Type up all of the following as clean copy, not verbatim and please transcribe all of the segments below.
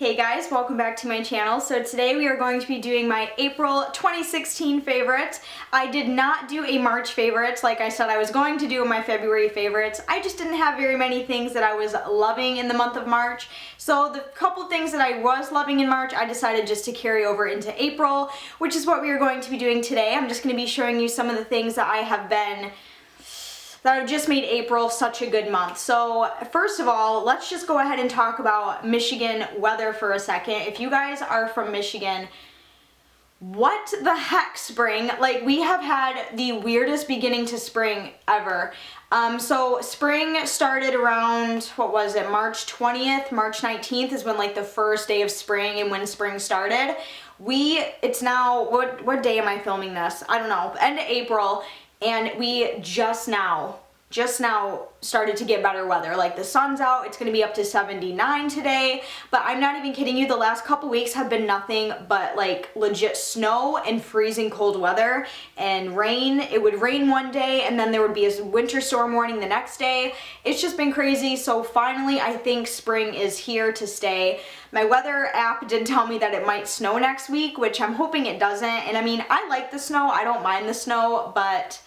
Hey guys, welcome back to my channel. So today we are going to be doing my April 2016 favorites. I did not do a March favorites like I said I was going to do my February favorites. I just didn't have very many things that I was loving in the month of March. So the couple things that I was loving in March, I decided just to carry over into April, which is what we are going to be doing today. I'm just going to be showing you some of the things that I've just made April such a good month. So first of all, let's just go ahead and talk about Michigan weather for a second. If you guys are from Michigan, what the heck, spring? Like, we have had the weirdest beginning to spring ever. So spring started around, what was it, March 20th, March 19th is when like the first day of spring and when spring started. It's now, what day am I filming this? I don't know, end of April. And we just now started to get better weather. Like, the sun's out, it's gonna be up to 79 today, but I'm not even kidding you, the last couple weeks have been nothing but like legit snow and freezing cold weather and rain. It would rain one day and then there would be a winter storm warning the next day. It's just been crazy. So finally, I think spring is here to stay. My weather app did tell me that it might snow next week, which I'm hoping it doesn't. And I mean, I like the snow, I don't mind the snow, but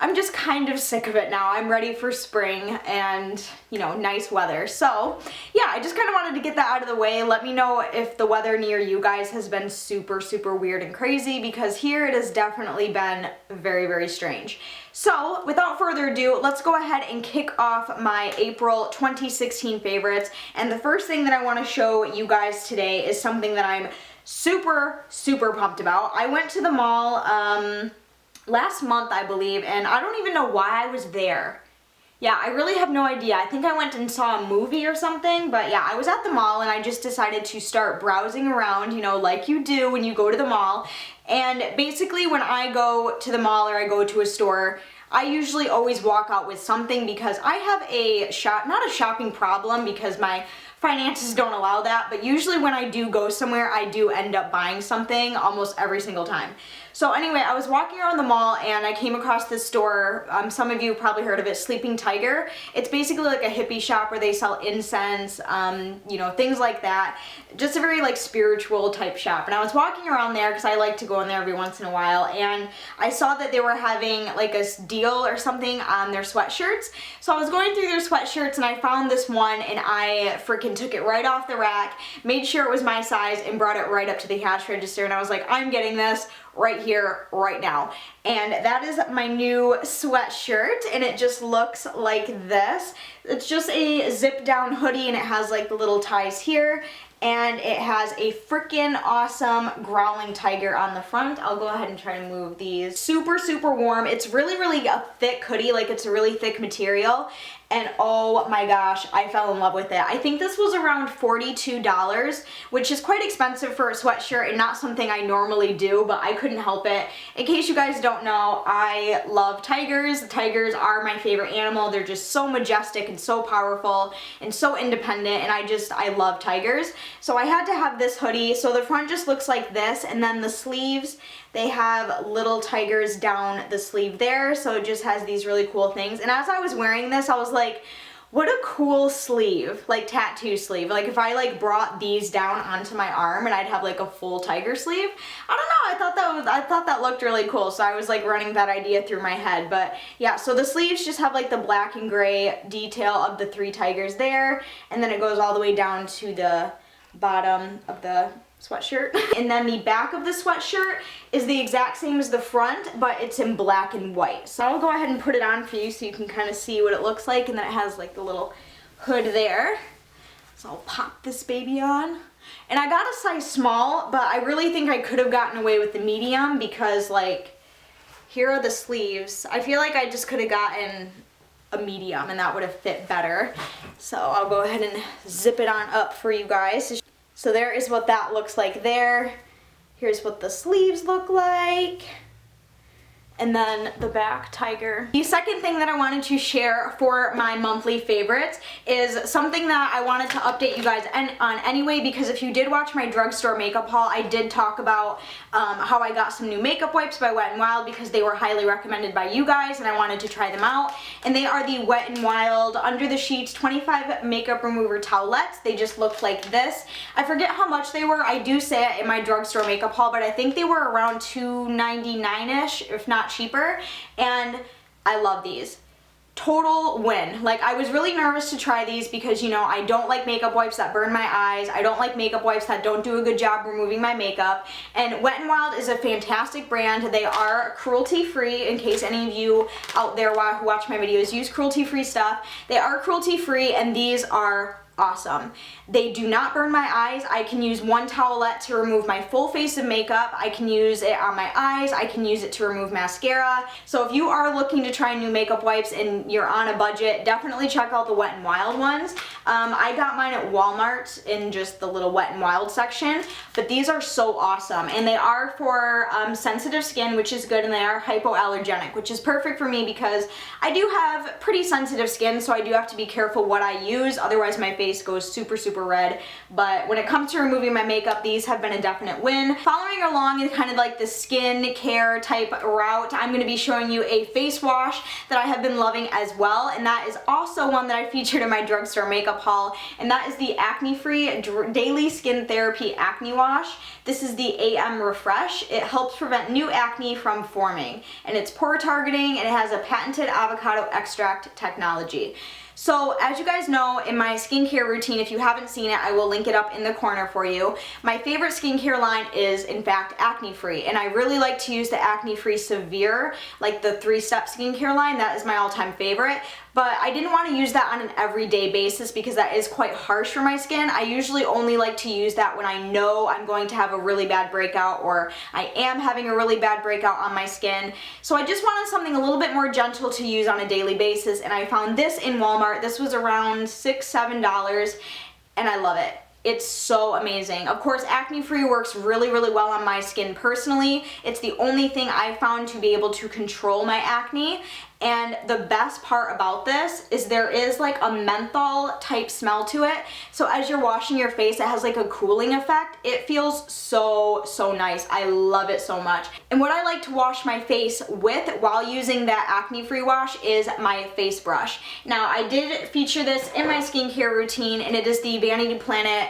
I'm just kind of sick of it now. I'm ready for spring and, you know, nice weather. So yeah, I just kind of wanted to get that out of the way. Let me know if the weather near you guys has been super weird and crazy, because here it has definitely been very strange. So without further ado, let's go ahead and kick off my April 2016 favorites. And the first thing that I want to show you guys today is something that I'm super pumped about. I went to the mall, last month, I believe, and I don't even know why I was there. Yeah, I really have no idea. I think I went and saw a movie or something, but yeah, I was at the mall and I just decided to start browsing around, you know, like you do when you go to the mall. And basically when I go to the mall or I go to a store, I usually always walk out with something, because I have not a shopping problem because my finances don't allow that, but usually when I do go somewhere, I do end up buying something almost every single time. So anyway, I was walking around the mall and I came across this store. Some of you probably heard of it, Sleeping Tiger. It's basically like a hippie shop where they sell incense, you know, things like that. Just a very like spiritual type shop. And I was walking around there because I like to go in there every once in a while, and I saw that they were having like a deal or something on their sweatshirts. So I was going through their sweatshirts and I found this one, and I freaking took it right off the rack, made sure it was my size, and brought it right up to the cash register, and I was like, I'm getting this right here, right now. And that is my new sweatshirt, and it just looks like this. It's just a zip down hoodie, and it has like the little ties here, and it has a freaking awesome growling tiger on the front. I'll go ahead and try to move these. Super warm. It's really a thick hoodie, like it's a really thick material. And oh my gosh, I fell in love with it. I think this was around $42, which is quite expensive for a sweatshirt and not something I normally do, but I couldn't help it. In case you guys don't know, I love tigers. Tigers are my favorite animal. They're just so majestic and so powerful and so independent, and I love tigers. So I had to have this hoodie. So the front just looks like this, and then the sleeves, they have little tigers down the sleeve there, so it just has these really cool things. And as I was wearing this, I was like, what a cool sleeve, like tattoo sleeve. Like if I like brought these down onto my arm and I'd have like a full tiger sleeve. I don't know, I thought that looked really cool, so I was like running that idea through my head. But yeah, so the sleeves just have like the black and gray detail of the 3 tigers there, and then it goes all the way down to the bottom of the sweatshirt. And then the back of the sweatshirt is the exact same as the front, but it's in black and white. So I'll go ahead and put it on for you so you can kind of see what it looks like, and then it has like the little hood there. So I'll pop this baby on. And I got a size small, but I really think I could have gotten away with the medium, because like, here are the sleeves. I feel like I just could have gotten a medium and that would have fit better. So I'll go ahead and zip it on up for you guys. So there is what that looks like there. Here's what the sleeves look like. and then the back tiger. The second thing that I wanted to share for my monthly favorites is something that I wanted to update you guys on anyway, because if you did watch my drugstore makeup haul, I did talk about how I got some new makeup wipes by Wet n Wild because they were highly recommended by you guys and I wanted to try them out. And they are the Wet n Wild Under the Sheets 25 Makeup Remover Towelettes. They just look like this. I forget how much they were. I do say it in my drugstore makeup haul, but I think they were around $2.99-ish, if not cheaper, and I love these. Total win. Like, I was really nervous to try these because, you know, I don't like makeup wipes that burn my eyes. I don't like makeup wipes that don't do a good job removing my makeup. And Wet n Wild is a fantastic brand. They are cruelty-free, in case any of you out there who watch my videos use cruelty-free stuff. They are cruelty-free, and these are awesome. They do not burn my eyes. I can use one towelette to remove my full face of makeup. I can use it on my eyes. I can use it to remove mascara. So if you are looking to try new makeup wipes and you're on a budget, definitely check out the Wet n Wild ones. I got mine at Walmart in just the little Wet n Wild section, but these are so awesome. And they are for sensitive skin, which is good, and they are hypoallergenic, which is perfect for me because I do have pretty sensitive skin, so I do have to be careful what I use, otherwise my face goes super red. But when it comes to removing my makeup, these have been a definite win. Following along in kind of like the skin care type route, I'm going to be showing you a face wash that I have been loving as well, and that is also one that I featured in my drugstore makeup haul, and that is the Acne Free Daily Skin Therapy Acne Wash. This is the AM Refresh. It helps prevent new acne from forming, and it's pore targeting, and it has a patented avocado extract technology. So as you guys know, in my skincare routine, if you haven't seen it, I will link it up in the corner for you. My favorite skincare line is, in fact, Acne Free, and I really like to use the Acne Free Severe, like the 3-step skincare line. That is my all-time favorite. But I didn't want to use that on an everyday basis because that is quite harsh for my skin. I usually only like to use that when I know I'm going to have a really bad breakout, or I am having a really bad breakout on my skin. So I just wanted something a little bit more gentle to use on a daily basis, and I found this in Walmart. This was around $6-7, and I love it. It's so amazing. Of course, Acne Free works really well on my skin personally. It's the only thing I've found to be able to control my acne. And the best part about this is there is like a menthol type smell to it. So as you're washing your face, it has like a cooling effect. It feels so nice. I love it so much. And what I like to wash my face with while using that Acne Free wash is my face brush. Now, I did feature this in my skincare routine, and it is the Vanity Planet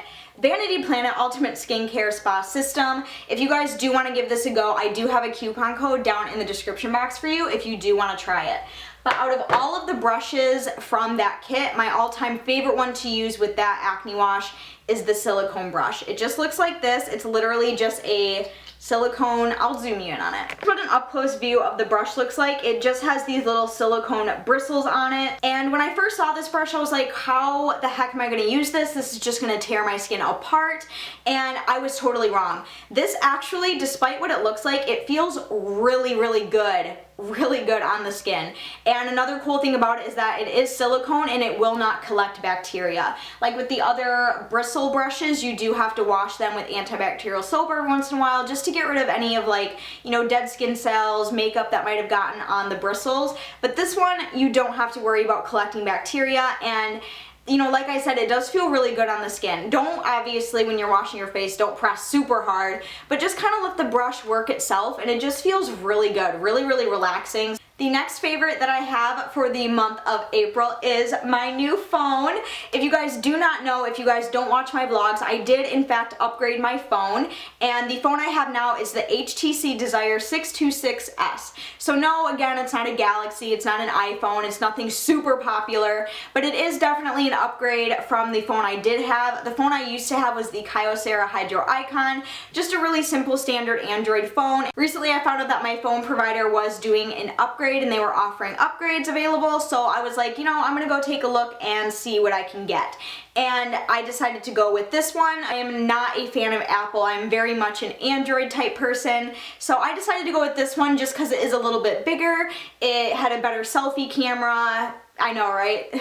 Ultimate Skincare Spa System. If you guys do want to give this a go, I do have a coupon code down in the description box for you if you do want to try it. But out of all of the brushes from that kit, my all-time favorite one to use with that acne wash is the silicone brush. It just looks like this. It's literally just a silicone. I'll zoom you in on it. That's what an up-close view of the brush looks like. It just has these little silicone bristles on it. And when I first saw this brush, I was like, how the heck am I gonna use this? This is just gonna tear my skin apart. And I was totally wrong. This actually, despite what it looks like, it feels really good. Really good on the skin. And another cool thing about it is that it is silicone and it will not collect bacteria. Like with the other bristle brushes, you do have to wash them with antibacterial soap every once in a while just to get rid of any of, like, you know, dead skin cells, makeup that might have gotten on the bristles. But this one, you don't have to worry about collecting bacteria, and you know, like I said, it does feel really good on the skin. Don't, obviously, when you're washing your face, don't press super hard, but just kind of let the brush work itself, and it just feels really good, really relaxing. The next favorite that I have for the month of April is my new phone. If you guys do not know, if you guys don't watch my vlogs, I did in fact upgrade my phone, and the phone I have now is the HTC Desire 626S. So no, again, it's not a Galaxy, it's not an iPhone, it's nothing super popular, but it is definitely an upgrade from the phone I did have. The phone I used to have was the Kyocera Hydro Icon, just a really simple standard Android phone. Recently I found out that my phone provider was doing an upgrade and they were offering upgrades available, so I was like, you know, I'm gonna go take a look and see what I can get. And I decided to go with this one. I am not a fan of Apple. I'm very much an Android type person, so I decided to go with this one just because it is a little bit bigger. It had a better selfie camera. I know, right?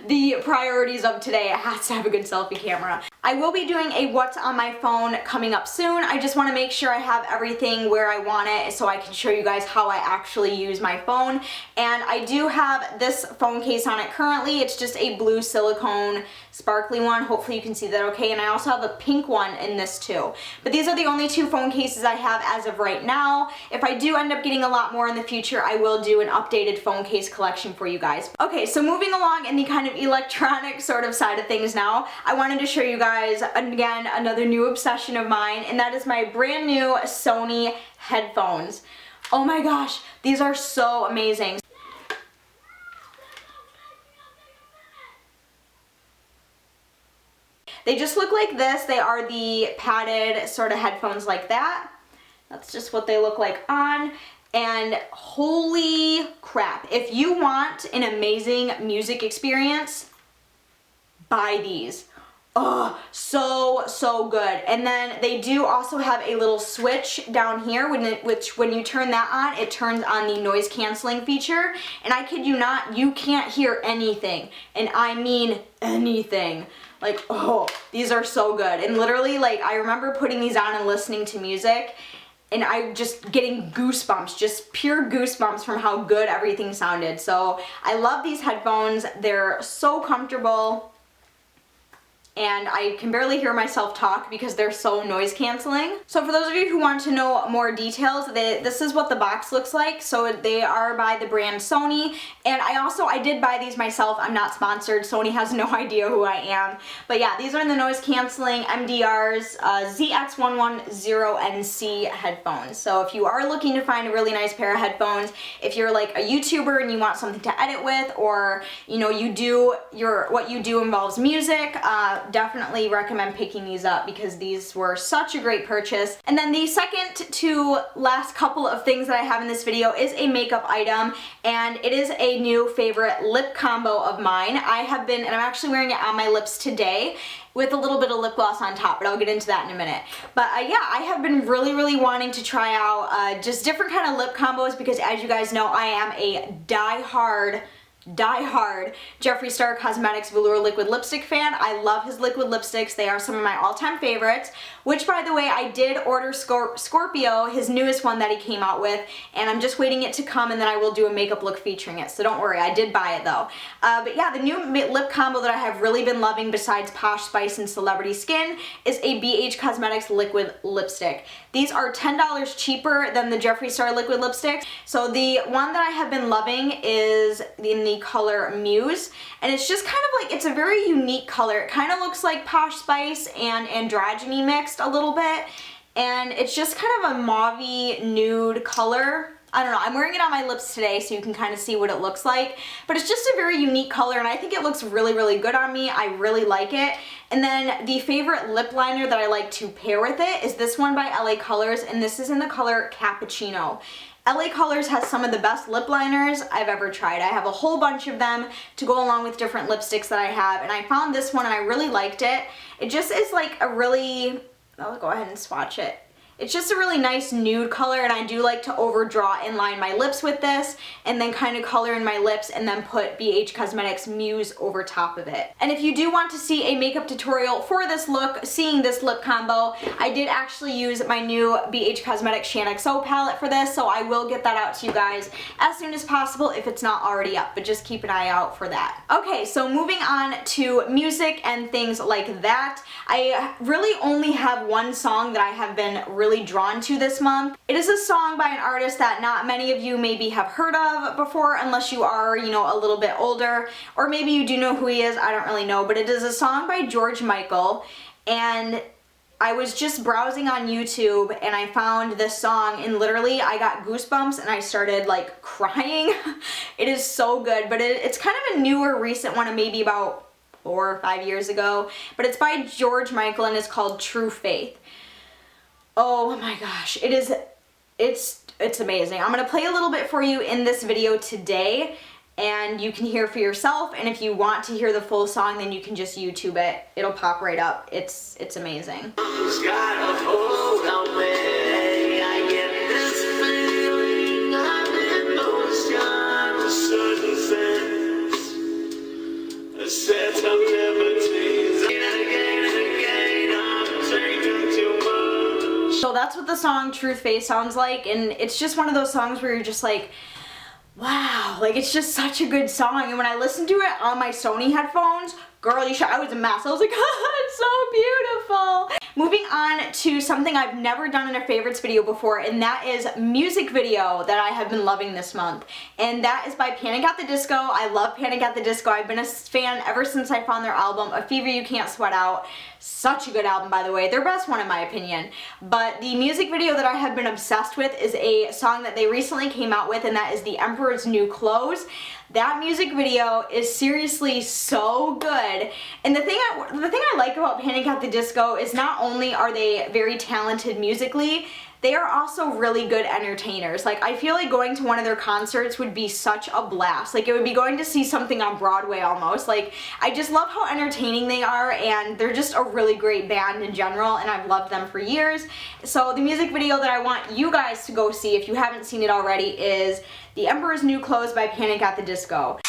The priorities of today, it has to have a good selfie camera. I will be doing a what's on my phone coming up soon. I just want to make sure I have everything where I want it so I can show you guys how I actually use my phone. And I do have this phone case on it currently. It's just a blue silicone sparkly one. Hopefully you can see that okay. And I also have a pink one in this too. But these are the only two phone cases I have as of right now. If I do end up getting a lot more in the future, I will do an updated phone case collection for you guys. Okay, so moving along in the kind of electronic sort of side of things now, I wanted to show you guys again another new obsession of mine, and that is my brand new Sony headphones. Oh my gosh, these are so amazing. They just look like this. They are the padded sort of headphones like that. That's just what they look like on. And holy crap, if you want an amazing music experience, buy these. Oh, so good. And then they do also have a little switch down here, which when you turn that on, it turns on the noise canceling feature. And I kid you not, you can't hear anything. And I mean anything. Like, oh, these are so good. And literally, like, I remember putting these on and listening to music, and I'm just getting goosebumps, just pure goosebumps from how good everything sounded. So I love these headphones. They're so comfortable. And I can barely hear myself talk because they're so noise canceling. So for those of you who want to know more details, this is what the box looks like. So they are by the brand Sony. And I did buy these myself. I'm not sponsored. Sony has no idea who I am. But yeah, these are the noise canceling MDR's ZX110NC headphones. So if you are looking to find a really nice pair of headphones, if you're like a YouTuber and you want something to edit with, or you know, what you do involves music, definitely recommend picking these up because these were such a great purchase. And then the second to last couple of things that I have in this video is a makeup item, and it is a new favorite lip combo of mine. I'm actually wearing it on my lips today with a little bit of lip gloss on top, but I'll get into that in a minute. But yeah, I have been really wanting to try out just different kind of lip combos because, as you guys know, I am a die-hard Jeffree Star Cosmetics Velour Liquid Lipstick fan. I love his liquid lipsticks. They are some of my all-time favorites, which, by the way, I did order Scorpio, his newest one that he came out with, and I'm just waiting it to come, and then I will do a makeup look featuring it, so don't worry, I did buy it though. But yeah, the new lip combo that I have really been loving besides Posh Spice and Celebrity Skin is a BH Cosmetics liquid lipstick. These are $10 cheaper than the Jeffree Star liquid lipsticks. So the one that I have been loving is in the color Muse, and it's just kind of like, it's a very unique color. It kind of looks like Posh Spice and Androgyny mixed a little bit, and it's just kind of a mauvey nude color. I don't know, I'm wearing it on my lips today so you can kind of see what it looks like, but it's just a very unique color, and I think it looks really good on me. I really like it. And then the favorite lip liner that I like to pair with it is this one by LA Colors, and this is in the color Cappuccino. LA Colors has some of the best lip liners I've ever tried. I have a whole bunch of them to go along with different lipsticks that I have, and I found this one and I really liked it. It just is like a really, I'll go ahead and swatch it. It's just a really nice nude color, and I do like to overdraw and line my lips with this and then kind of color in my lips and then put BH Cosmetics Muse over top of it. And if you do want to see a makeup tutorial for this look, seeing this lip combo, I did actually use my new BH Cosmetics ShanXO palette for this, so I will get that out to you guys as soon as possible if it's not already up, but just keep an eye out for that. Okay, so moving on to music and things like that, I really only have one song that I have been really drawn to this month. It is a song by an artist that not many of you maybe have heard of before, unless you are, you know, a little bit older, or maybe you do know who he is, I don't really know, but it is a song by George Michael, and I was just browsing on YouTube and I found this song, and literally I got goosebumps and I started like crying. It is so good, but it's kind of a newer recent one, maybe about 4 or 5 years ago, but it's by George Michael and it's called True Faith. Oh my gosh, it's amazing. I'm gonna play a little bit for you in this video today, and you can hear for yourself, and if you want to hear the full song, then you can just YouTube it. It'll pop right up. It's amazing. Set of liberties again and again. that's what the song Truth Face sounds like, and it's just one of those songs where you're just like, wow, like it's just such a good song. And when I listened to it on my Sony headphones, girl, I was a mess. I was like, it's so beautiful. Moving on to something I've never done in a favorites video before, and that is music video that I have been loving this month. And that is by Panic! At the Disco. I love Panic! At the Disco. I've been a fan ever since I found their album, A Fever You Can't Sweat Out. Such a good album, by the way. Their best one in my opinion. But the music video that I have been obsessed with is a song that they recently came out with, and that is The Emperor's New Clothes. That music video is seriously so good. And the thing I like about Panic! At the Disco is not only are they very talented musically, they are also really good entertainers. Like, I feel like going to one of their concerts would be such a blast. Like, it would be going to see something on Broadway almost. Like, I just love how entertaining they are, and they're just a really great band in general, and I've loved them for years. So the music video that I want you guys to go see, if you haven't seen it already, is The Emperor's New Clothes by Panic! At the Disco.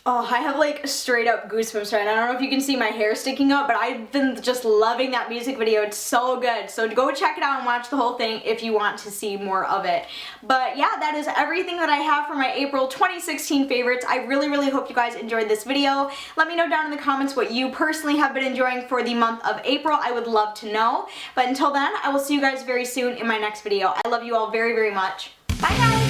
Oh, I have like straight up goosebumps right now. I don't know if you can see my hair sticking up, but I've been just loving that music video. It's so good. So go check it out and watch the whole thing if you want to see more of it. But yeah, that is everything that I have for my April 2016 favorites. I really hope you guys enjoyed this video. Let me know down in the comments what you personally have been enjoying for the month of April. I would love to know. But until then, I will see you guys very soon in my next video. I love you all very much. Bye guys!